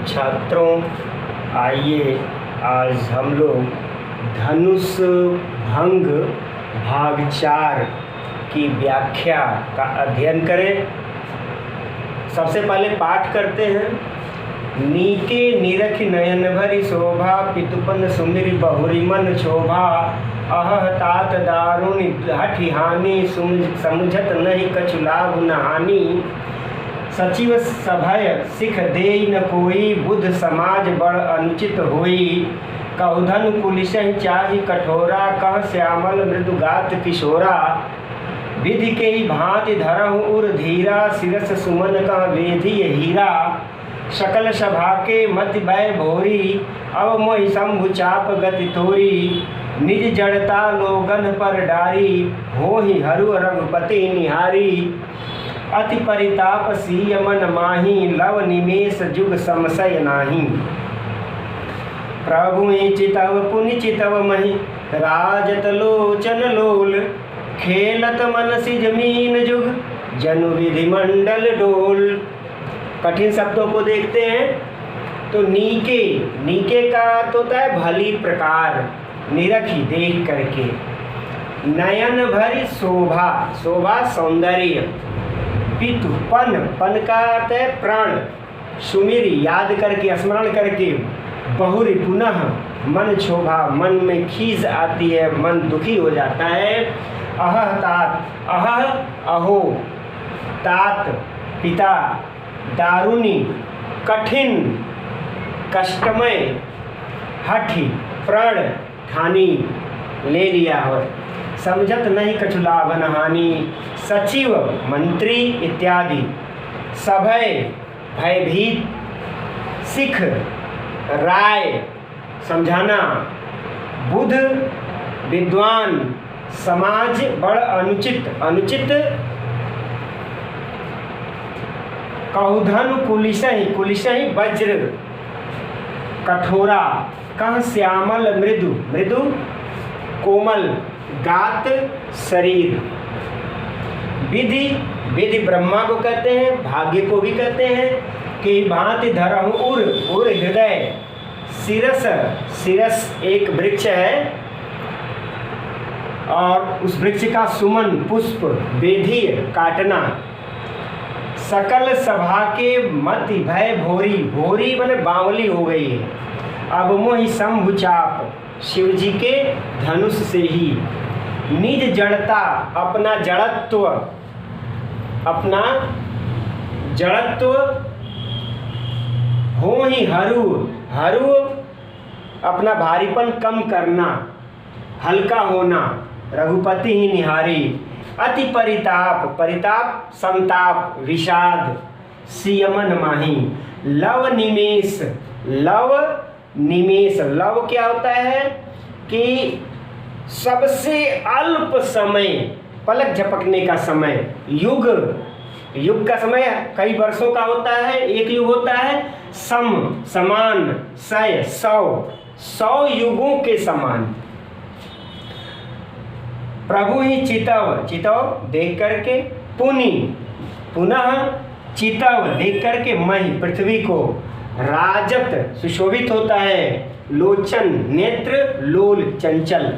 छात्रों, आइए आज हम लोग धनुष भंग भाग 4 की व्याख्या का अध्ययन करें। सबसे पहले पाठ करते हैं। नीके निरख नयन भरी शोभा, पितुपन सुमिर बहुरी मन क्षोभा। अह तात दारुण हठि हानि, समुझत नहीं कछु लाभ न हानि। सचिव सभय सिख देई न कोई, बुध समाज बड़ अनुचित होई। कहुधन कुलिशहि चाहि कठोरा, कह श्यामल मृदु गात किशोरा। विधि के भांति धरहु उर धीरा, सिरस सुमन कह वेधी हीरा। सकल सभा के मति भय भोरी, अब मोहि शंभु चाप गति तोरी। निज जड़ता लोगन पर डारी, होहि हरू रघुपति निहारी। अति परिताप सीय मन माही, लव निमेष जुग समसय नाही। प्रभु चितव पुनि चितव महि, राजत लोचन लोल। खेलत मनसि जमीन जुग, जनु विधि मंडल डोल। कठिन शब्दों को देखते हैं तो नीके, नीके का अर्थ होता है भली प्रकार, निरखी देख करके। नयन भरी शोभा, शोभा सौंदर्य। पितु पन, पन का अर्थ है प्राण। सुमिर याद करके, स्मरण करके। बहुरी पुनः मन क्षोभा, मन में खीज आती है, मन दुखी हो जाता है। अह तात, अह अहो, तात पिता, दारुणी कठिन कष्टमय, हठि प्रण हानि ले लिया हो। समझत नहीं कछु लाभ न हानि। सचिव मंत्री इत्यादि। सभय भयभीत, सिख राय समझाना। बुध विद्वान, समाज बड़ अनुचित, अनुचित। कहुधन कुलिशहि, कुलिशहि वज्र कठोरा। कह श्यामल मृदु, मृदु कोमल। गात शरीर। विधि, विधि ब्रह्मा को कहते हैं, भाग्य को भी कहते हैं। कि भांति धरहु उर, उर हृदय। सिरस, सिरस एक वृक्ष है और उस वृक्ष का सुमन पुष्प। वेधी काटना। सकल सभा के मति भय भोरी, भोरी बने बावली हो गई है। अब मोहि शंभु चाप, शिव जी के धनुष से ही। निज जड़ता, अपना जड़त्व, अपना जड़त्व। हो ही हरू, हरू अपना भारीपन कम करना, हल्का होना। रघुपति ही निहारी। अति परिताप, परिताप संताप, विषाद। सियमन माही। लव निमेष, लव निमेष। लव क्या होता है कि सबसे अल्प समय, पलक झपकने का समय। युग, युग का समय कई वर्षों का होता है। एक युग होता है सम, समान। सय, 100, 100 युगों के समान। प्रभु ही चितव, चितव देख करके। पुनि, पुनः चितव देख करके। महि पृथ्वी को। राजत सुशोभित होता है। लोचन नेत्र। लोल चंचल।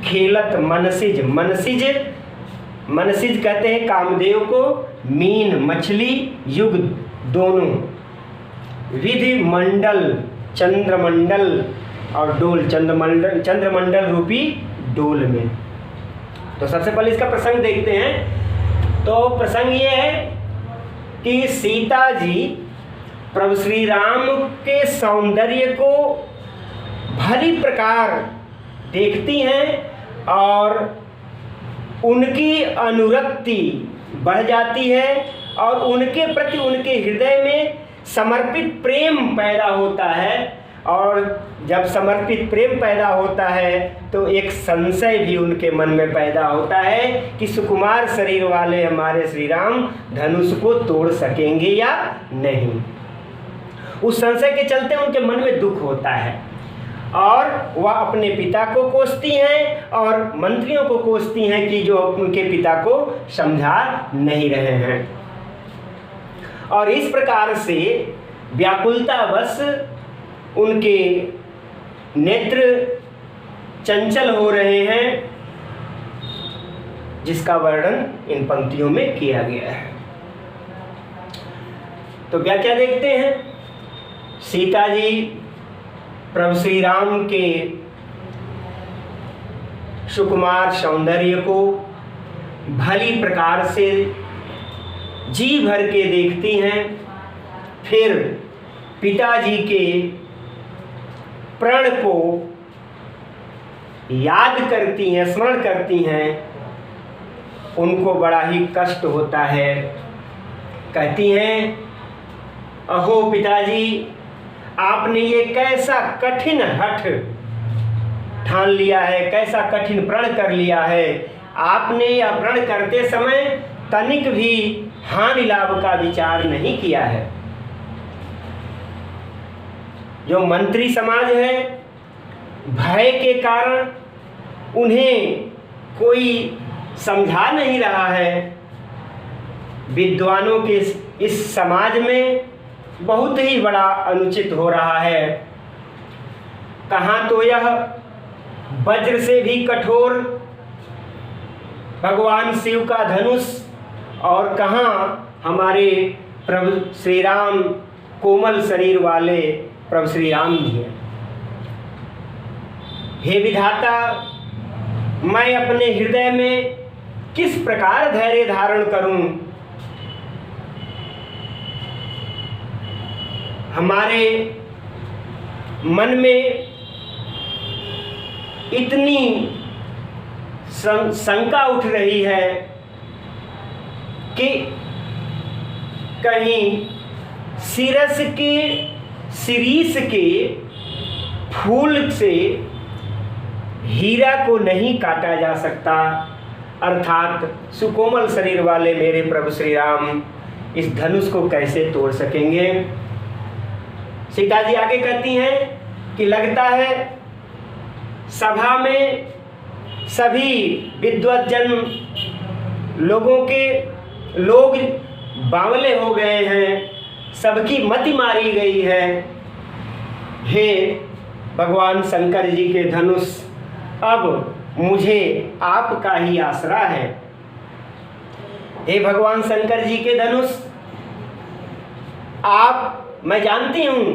खेलत मनसिज, मनसिज, मनसिज कहते हैं कामदेव को। मीन मछली, युग दोनों। विधि मंडल, चंद्रमंडल और डोल, चंद्रमंडल, चंद्रमंडल रूपी डोल में। तो सबसे पहले इसका प्रसंग देखते हैं। तो प्रसंग ये है कि सीता जी प्रभु श्री राम के सौंदर्य को भली प्रकार देखती हैं और उनकी अनुरक्ति बढ़ जाती है और उनके प्रति उनके हृदय में समर्पित प्रेम पैदा होता है। और जब समर्पित प्रेम पैदा होता है तो एक संशय भी उनके मन में पैदा होता है कि सुकुमार शरीर वाले हमारे श्री राम धनुष को तोड़ सकेंगे या नहीं। उस संशय के चलते उनके मन में दुख होता है और वह अपने पिता को कोसती हैं और मंत्रियों को कोसती हैं कि जो उनके पिता को समझा नहीं रहे हैं। और इस प्रकार से व्याकुलतावश उनके नेत्र चंचल हो रहे हैं, जिसका वर्णन इन पंक्तियों में किया गया है। तो व्याख्या देखते हैं। सीता जी प्रभु श्री राम के सुकुमार सौंदर्य को भली प्रकार से जी भर के देखती हैं, फिर पिताजी के प्रण को याद करती हैं, स्मरण करती हैं। उनको बड़ा ही कष्ट होता है। कहती हैं, अहो पिताजी, आपने ये कैसा कठिन हठ ठान लिया है, कैसा कठिन प्रण कर लिया है। आपने यह प्रण करते समय तनिक भी हानि लाभ का विचार नहीं किया है। जो मंत्री समाज है, भय के कारण उन्हें कोई समझा नहीं रहा है। विद्वानों के इस समाज में बहुत ही बड़ा अनुचित हो रहा है। कहाँ तो यह वज्र से भी कठोर भगवान शिव का धनुष, और कहाँ हमारे प्रभु श्री राम कोमल शरीर वाले प्रभु श्री राम जी हैं। हे विधाता, मैं अपने हृदय में किस प्रकार धैर्य धारण करूं। हमारे मन में इतनी शंका उठ रही है कि कहीं शिरीष के फूल से हीरा को नहीं काटा जा सकता, अर्थात सुकोमल शरीर वाले मेरे प्रभु श्री राम इस धनुष को कैसे तोड़ सकेंगे। सीता जी आगे कहती हैं कि लगता है सभा में सभी विद्वज्जन लोग बावले हो गए हैं, सबकी मति मारी गई है। हे भगवान शंकर जी के धनुष, अब मुझे आपका ही आसरा है। हे भगवान शंकर जी के धनुष, मैं जानती हूँ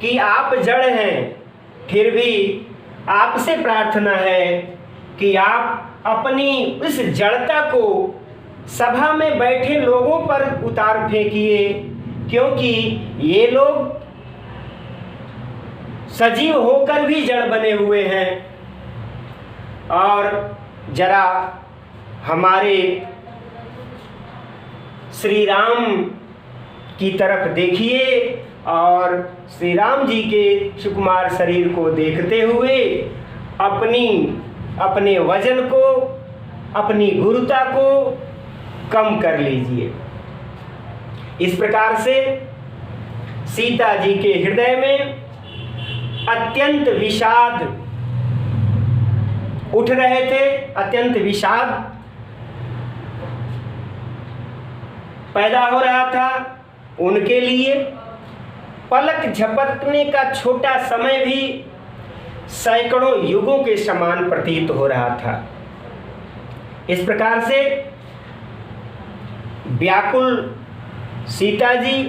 कि आप जड़ हैं, फिर भी आपसे प्रार्थना है कि आप अपनी इस जड़ता को सभा में बैठे लोगों पर उतार फेंकिए, क्योंकि ये लोग सजीव होकर भी जड़ बने हुए हैं। और जरा हमारे श्री राम की तरफ देखिए और श्री राम जी के सुकुमार शरीर को देखते हुए अपने वजन को, अपनी गुरुता को कम कर लीजिए। इस प्रकार से सीता जी के हृदय में अत्यंत विषाद उठ रहे थे, अत्यंत विषाद पैदा हो रहा था। उनके लिए पलक झपकने का छोटा समय भी सैकड़ों युगों के समान प्रतीत हो रहा था। इस प्रकार से व्याकुल सीता जी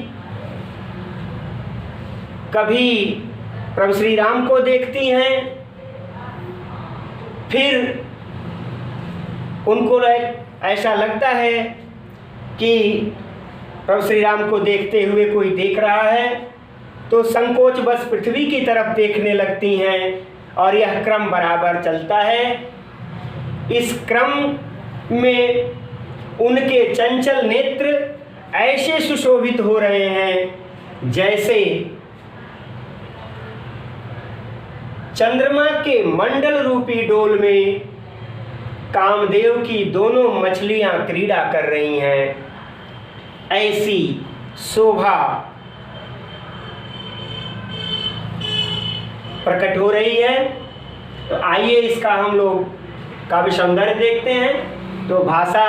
कभी प्रभु श्री राम को देखती हैं, फिर उनको ऐसा लगता है कि प्रभु श्री राम को देखते हुए कोई देख रहा है, तो संकोच बस पृथ्वी की तरफ देखने लगती हैं और यह क्रम बराबर चलता है। इस क्रम में उनके चंचल नेत्र ऐसे सुशोभित हो रहे हैं जैसे चंद्रमा के मंडल रूपी डोल में कामदेव की दोनों मछलियां क्रीड़ा कर रही हैं, ऐसी शोभा प्रकट हो रही है। तो आइए इसका हम लोग काव्य सौंदर्य देखते हैं। तो भाषा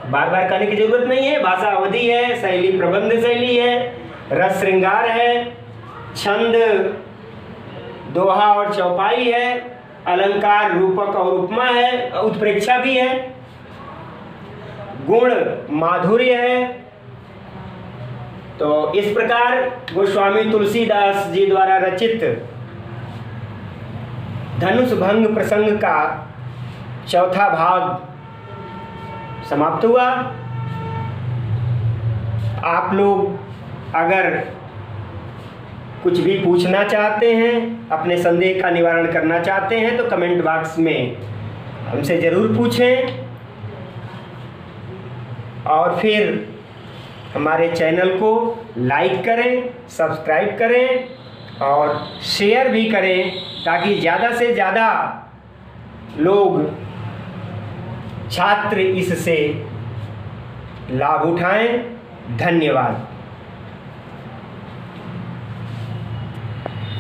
बार बार कहने की जरूरत नहीं है, भाषा अवधि है, शैली प्रबंध शैली है। रस श्रृंगार है, छंद दोहा और चौपाई है, अलंकार रूपक और उपमा है, उत्प्रेक्षा भी है, गुण माधुर्य है। तो इस प्रकार गोस्वामी तुलसीदास जी द्वारा रचित धनुष भंग प्रसंग का चौथा भाग समाप्त हुआ। आप लोग अगर कुछ भी पूछना चाहते हैं, अपने संदेह का निवारण करना चाहते हैं, तो कमेंट बॉक्स में हमसे ज़रूर पूछें। और फिर हमारे चैनल को लाइक करें, सब्सक्राइब करें और शेयर भी करें, ताकि ज़्यादा से ज़्यादा लोग, छात्र इससे लाभ उठाएं। धन्यवाद।